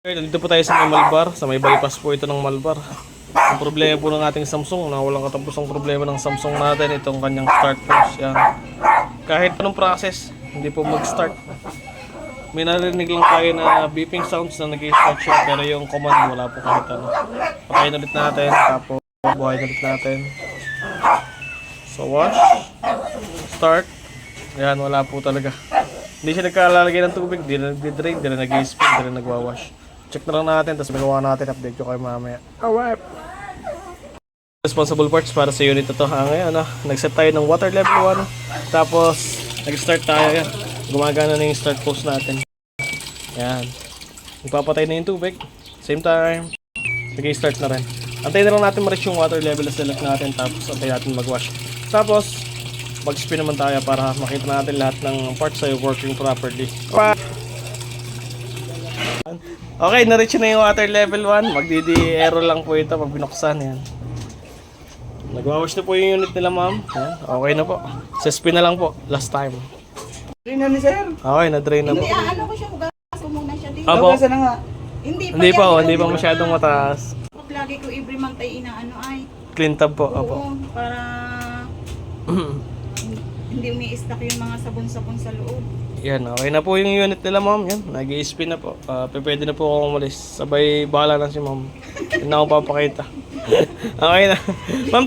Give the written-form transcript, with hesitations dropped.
Okay, nandito po tayo sa may Malbar, sa may bypass po ito ng Malbar. Ang problema po ng ating Samsung, na walang katapusang problema ng Samsung natin, itong kanyang start push. Yan. Kahit anong process, hindi po mag-start. May narinig lang tayo na beeping sounds na nag-i-start siya, pero yung command wala po kahit ano. Patayin ulit natin, tapos buhayin ulit natin. So wash, start, yan, wala po talaga. Hindi siya nagkalalagay ng tubig, di na nag-drain, di na nag-spin, di na nagwawash. Check na lang natin, tapos magawa natin, update ko kayo mamaya. Alright! Responsible parts para sa unit na to. Ngayon, nag-set tayo ng water level 1. Tapos, nag-start tayo. Yan. Gumagana na yung start post natin. Yan. Nagpapatay na yung tubig. Same time, nag-start na rin. Antayin na lang natin ma-reach yung water level na select natin. Tapos, antayin natin mag-wash. Tapos, mag-spin naman tayo para makita natin lahat ng parts ay working properly. Okay, na-reach na yung water level 1. Magdidi-aero lang po ito pag binuksan. Yan. Nagwawash na po yung unit nila, ma'am. Yan. Okay na po. Sa spin na lang po. Last time. Drain na ni sir. Okay, na-drain na po. Hindi, ano ko siya, hugasan ko muna siya dito. Apo. Hugasan na nga. Hindi pa, hindi pa masyadong mataas. Pag lagi ko every month ay inaano ay. Clean tab po. Apo. Oo, para hindi umi-stack yung mga sabon-sabon sa loob. Yan, okay na po yung unit nila, ma'am. Yan, nag-i-spin na po. Pwede na po akong umalis. Sabay bahala na si ma'am. Hindi na akong papakita. Okay na. Ma'am,